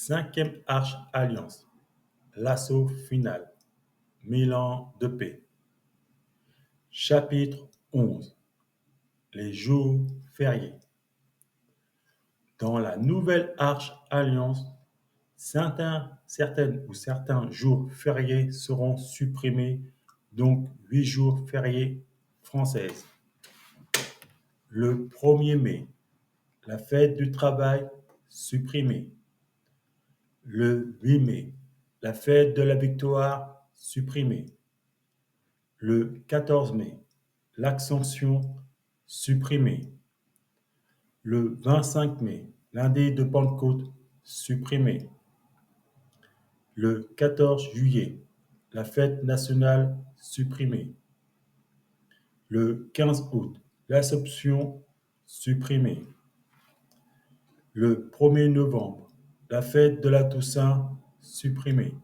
Cinquième Arche Alliance, l'assaut final, 1000 ans de paix. Chapitre 11. Les jours fériés. Dans la nouvelle Arche Alliance, certains jours fériés seront supprimés, donc 8 jours fériés françaises. Le 1er mai, la fête du travail supprimée. Le 8 mai, la fête de la victoire supprimée. Le 14 mai, l'Ascension supprimée. Le 25 mai, lundi de Pentecôte supprimé. Le 14 juillet, la fête nationale supprimée. Le 15 août, l'Assomption supprimée. Le 1er novembre, la fête de la Toussaint supprimée.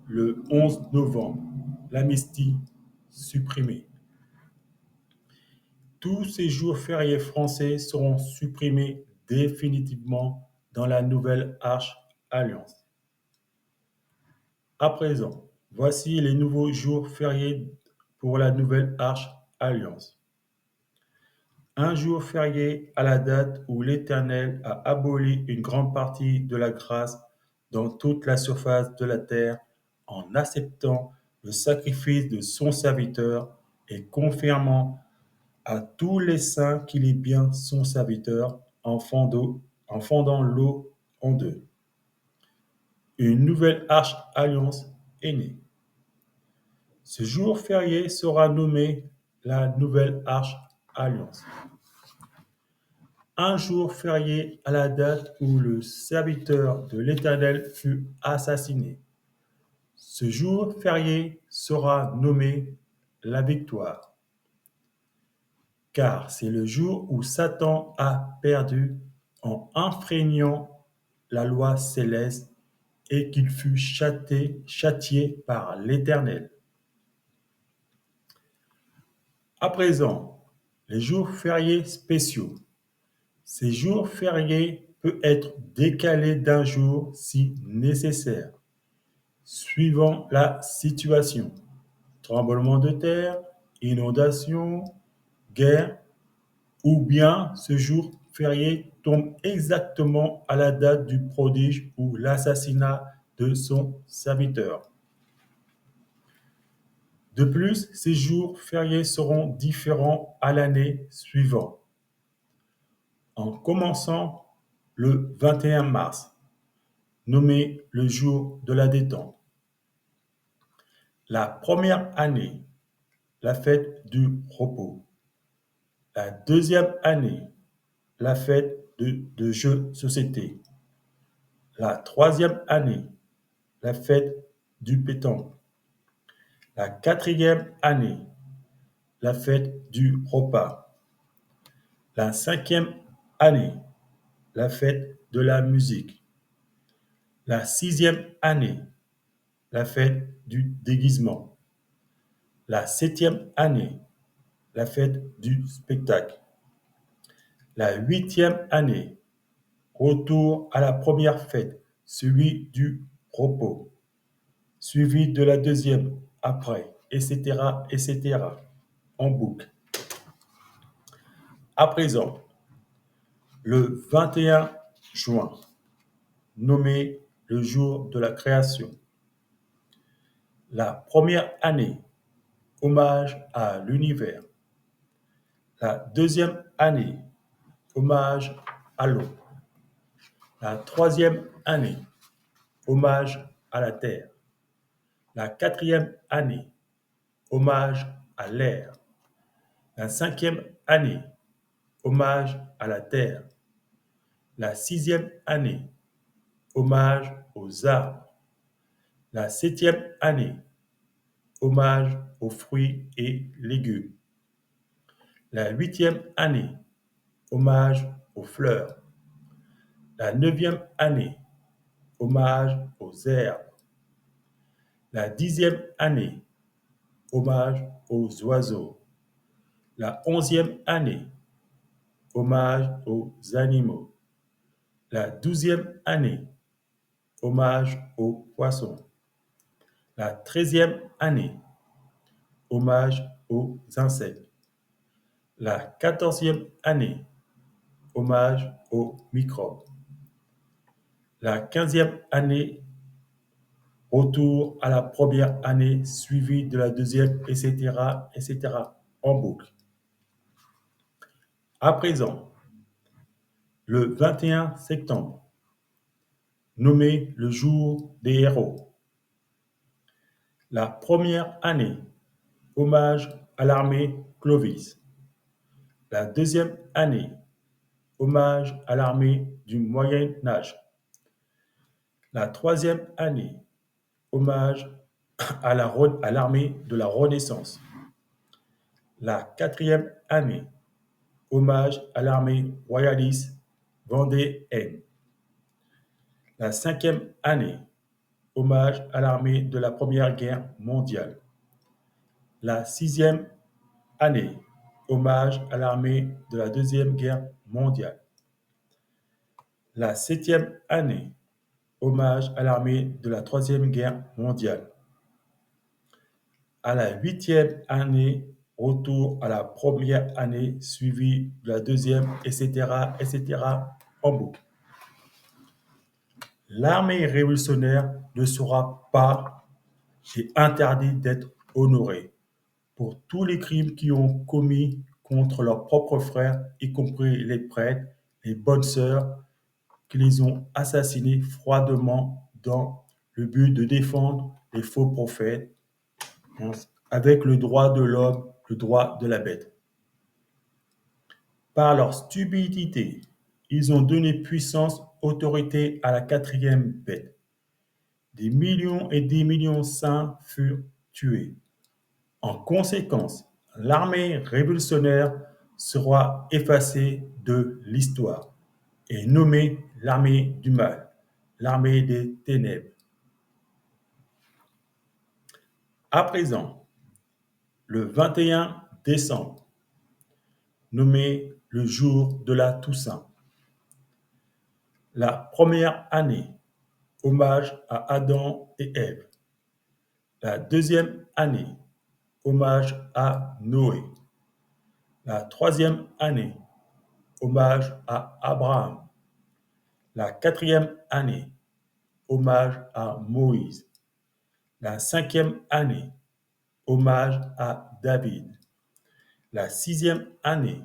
Le 11 novembre, l'amnistie supprimée. Tous ces jours fériés français seront supprimés définitivement dans la nouvelle Arche Alliance. À présent, voici les nouveaux jours fériés pour la nouvelle Arche Alliance. Un jour férié à la date où l'Éternel a aboli une grande partie de la grâce dans toute la surface de la terre en acceptant le sacrifice de son serviteur et confirmant à tous les saints qu'il est bien son serviteur en fondant l'eau en deux. Une nouvelle arche alliance est née. Ce jour férié sera nommé la nouvelle arche alliance. Un jour férié à la date où le serviteur de l'Éternel fut assassiné. Ce jour férié sera nommé la victoire. Car c'est le jour où Satan a perdu en enfreignant la loi céleste et qu'il fut châtié par l'Éternel. À présent, les jours fériés spéciaux. Ces jours fériés peuvent être décalés d'un jour si nécessaire, suivant la situation. Tremblement de terre, inondation, guerre, ou bien ce jour férié tombe exactement à la date du prodige ou l'assassinat de son serviteur. De plus, ces jours fériés seront différents à l'année suivante. En commençant le 21 mars, nommé le jour de la détente. La première année, la fête du repos. La deuxième année, la fête de jeux de société. La troisième année, la fête du pétanque. La quatrième année, la fête du repas. La cinquième année, la fête de la musique. La sixième année, la fête du déguisement. La septième année, la fête du spectacle. La huitième année, retour à la première fête, celui du repos, suivi de la deuxième après, etc., etc., en boucle. À présent, le 21 juin, nommé le jour de la création. La première année, hommage à l'univers. La deuxième année, hommage à l'eau. La troisième année, hommage à la terre. La quatrième année, hommage à l'air. La cinquième année, hommage à la terre. La sixième année, hommage aux arbres. La septième année, hommage aux fruits et légumes. La huitième année, hommage aux fleurs. La neuvième année, hommage aux herbes. La dixième année, hommage aux oiseaux. La onzième année, hommage aux animaux. La 12e année, hommage aux poissons. La 13e année, hommage aux insectes. La 14e année, hommage aux microbes. La 15e année, retour à la première année suivie de la deuxième, etc., etc., en boucle. À présent, le 21 septembre, nommé le jour des héros. La première année, hommage à l'armée Clovis. La deuxième année, hommage à l'armée du Moyen Âge. La troisième année, hommage à l'armée de la Renaissance. La quatrième année, hommage à l'armée royaliste vendéenne. La cinquième année, hommage à l'armée de la Première Guerre mondiale. La sixième année, hommage à l'armée de la Deuxième Guerre mondiale. La septième année, hommage à l'armée de la Troisième Guerre mondiale. À la huitième année, retour à la première année suivie de la deuxième, etc., etc., en boucle. L'armée révolutionnaire ne sera pas et interdit d'être honorée pour tous les crimes qu'ils ont commis contre leurs propres frères, y compris les prêtres, les bonnes sœurs, qui les ont assassinés froidement dans le but de défendre les faux prophètes, avec le droit de l'homme, le droit de la bête. Par leur stupidité, ils ont donné puissance, autorité à la quatrième bête. Des millions et des millions de saints furent tués. En conséquence, l'armée révolutionnaire sera effacée de l'histoire et nommée l'armée du mal, l'armée des ténèbres. À présent, le 21 décembre, nommé le jour de la Toussaint. La première année, hommage à Adam et Ève. La deuxième année, hommage à Noé. La troisième année, hommage à Abraham. La quatrième année, hommage à Moïse. La cinquième année, hommage à David. La sixième année,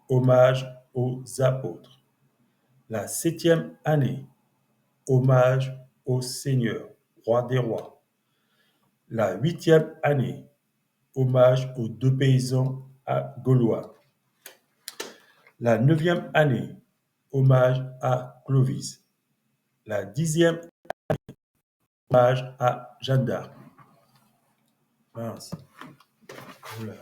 hommage aux apôtres. La septième année, hommage au Seigneur, roi des rois. La huitième année, hommage aux deux paysans gaulois. La neuvième année, hommage à Clovis. La dixième, hommage à Jeanne d'Arc. Mince. Oula.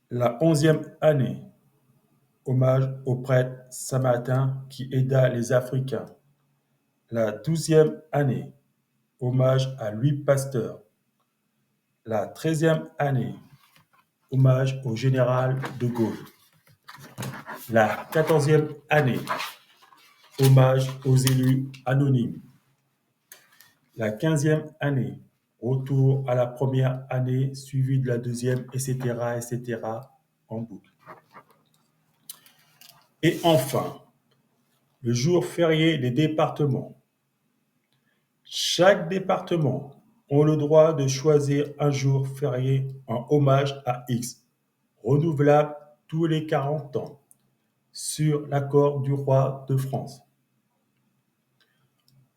La onzième année, hommage au prêtre Saint-Martin qui aida les Africains. La douzième année, hommage à Louis Pasteur. La treizième année, hommage au général de Gaulle. La quatorzième année, hommage aux élus anonymes. La quinzième année, retour à la première année suivie de la deuxième, etc., etc., en boucle. Et enfin, le jour férié des départements. Chaque département a le droit de choisir un jour férié en hommage à X, renouvelable tous les 40 ans, sur l'accord du roi de France.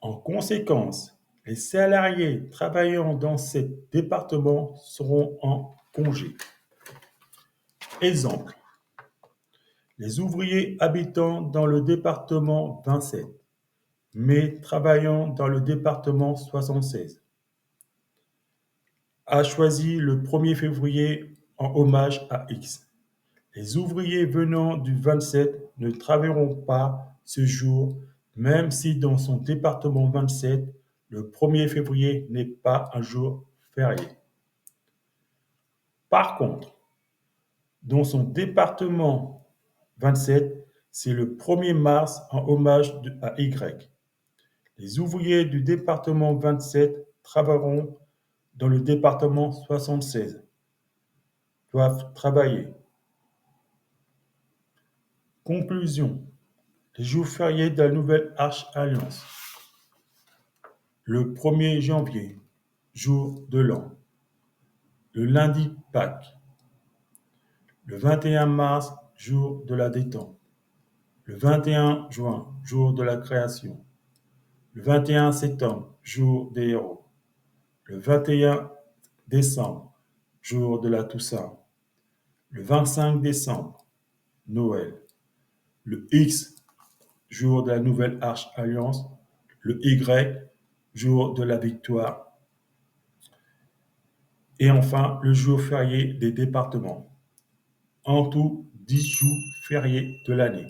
En conséquence, les salariés travaillant dans ces départements seront en congé. Exemple, les ouvriers habitant dans le département 27, mais travaillant dans le département 76, a choisi le 1er février en hommage à X. Les ouvriers venant du 27 ne travailleront pas ce jour, même si dans son département 27, le 1er février n'est pas un jour férié. Par contre, dans son département 27, c'est le 1er mars en hommage à Y. Les ouvriers du département 27 travailleront dans le département 76, doivent travailler. Conclusion. Les jours fériés de la Nouvelle Arche Alliance. Le 1er janvier, jour de l'an. Le lundi Pâques. Le 21 mars, jour de la détente. Le 21 juin, jour de la création. Le 21 septembre, jour des héros. Le 21 décembre, jour de la Toussaint. Le 25 décembre, Noël. Le X, jour de la Nouvelle Arche Alliance. Le Y, jour de la victoire. Et enfin, le jour férié des départements. En tout, 10 jours fériés de l'année.